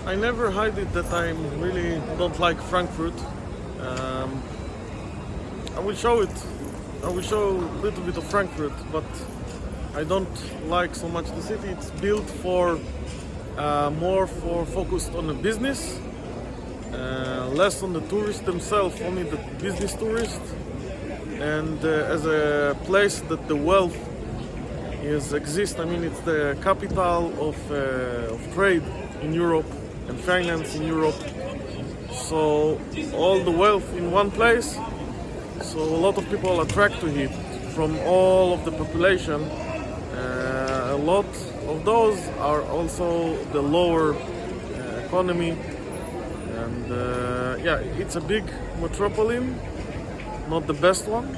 I never hide it that I really don't like Frankfurt. Um, I will show it. I will show a little bit of Frankfurt, but I don't like so much the city. It's built for more for focused on the business, less on the tourists themselves, only the business tourists, and as a place that the wealth exists. I mean, it's the capital of trade in Europe and finance in Europe. So all the wealth in one place. So a lot of people attract to it from all of the population. A lot of those are also the lower economy, and yeah, it's a big metropolitan, not the best one.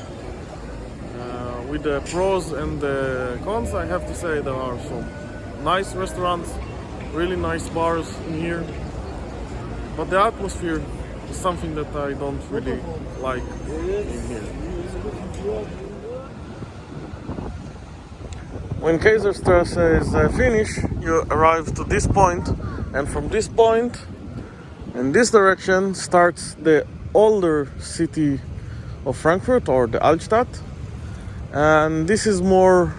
With the pros and the cons, I have to say there are some nice restaurants, really nice bars in here, but the atmosphere is something that I don't really like in here. When Kaiserstrasse is finished, you arrive to this point, and from this point, in this direction, starts the older city of Frankfurt, or the Altstadt. And this is more,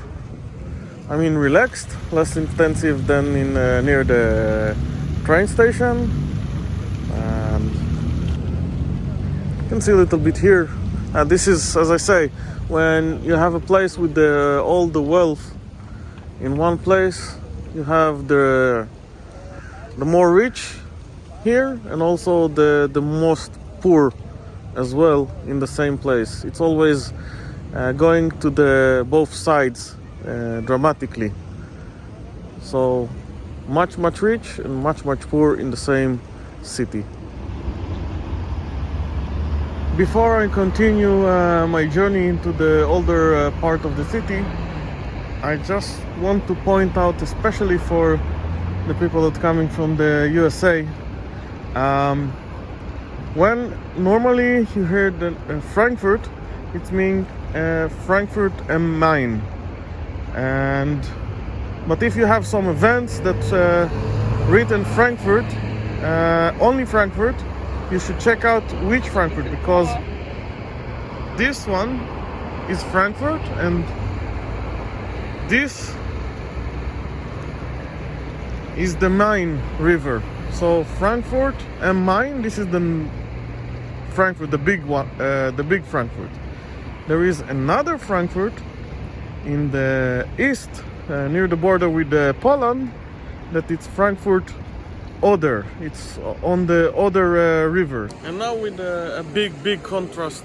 I mean, relaxed, less intensive than in near the train station. And you can see a little bit here. This is, as I say, when you have a place with all the wealth in one place, you have the more rich here, and also the most poor as well in the same place. It's always going to the both sides dramatically. So much rich and much poor in the same city. Before I continue my journey into the older part of the city, I just want to point out, especially for the people that are coming from the USA, when normally you hear the Frankfurt, it means Frankfurt am Main. But if you have some events that written Frankfurt, only Frankfurt, you should check out which Frankfurt, because this one is Frankfurt and this is the Main River. So Frankfurt and Main, this is the Frankfurt, the big one, the big Frankfurt. There is another Frankfurt in the east, near the border with Poland, that it's Frankfurt Oder. It's on the Oder river. And now with a big contrast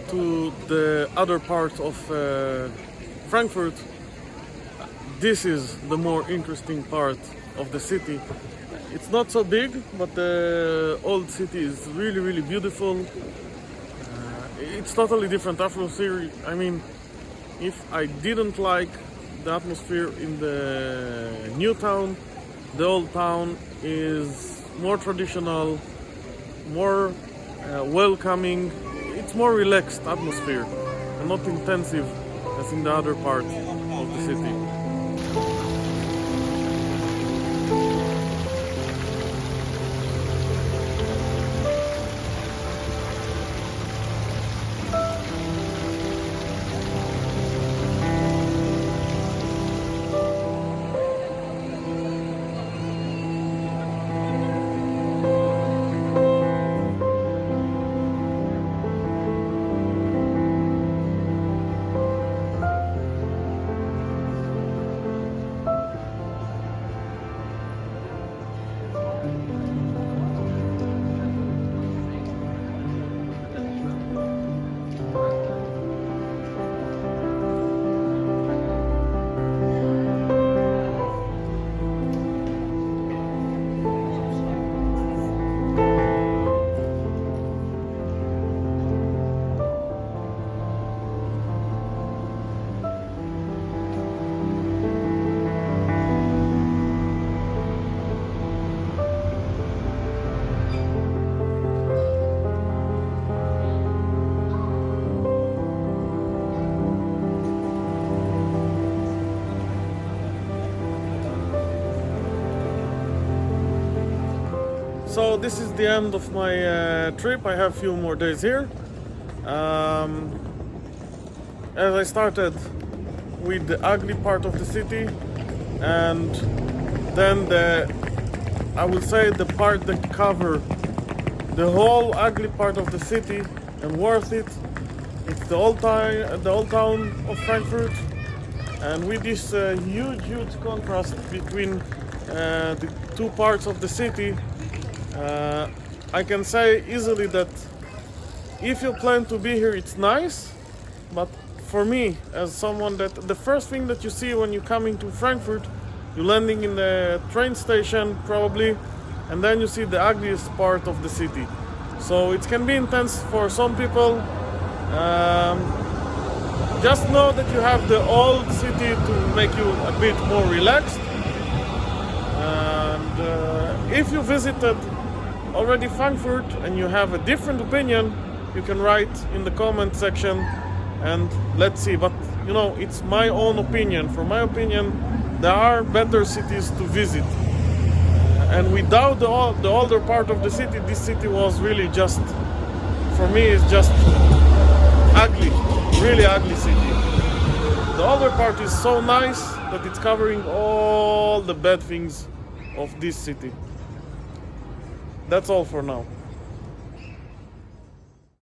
to the other part of Frankfurt, this is the more interesting part of the city. It's not so big, but the old city is really beautiful. It's totally different atmosphere. I mean, if I didn't like the atmosphere in the new town, the old town is more traditional, more welcoming. It's more relaxed atmosphere and not intensive as in the other part of the city. So this is the end of my trip. I have a few more days here. As I started with the ugly part of the city, and then I will say the part that cover the whole ugly part of the city and worth it. It's the old town of Frankfurt, and with this huge contrast between the two parts of the city, I can say easily that if you plan to be here, it's nice. But for me, as someone that the first thing that you see when you come into Frankfurt, you're landing in the train station probably, and then you see the ugliest part of the city. So it can be intense for some people. Just know that you have the old city to make you a bit more relaxed. And if you visited already Frankfurt and you have a different opinion, you can write in the comment section and let's see. But you know, it's my own opinion. For my opinion, there are better cities to visit. And without the older part of the city, this city was really just, for me, it's just ugly, really ugly city. The older part is so nice that it's covering all the bad things of this city. That's all for now.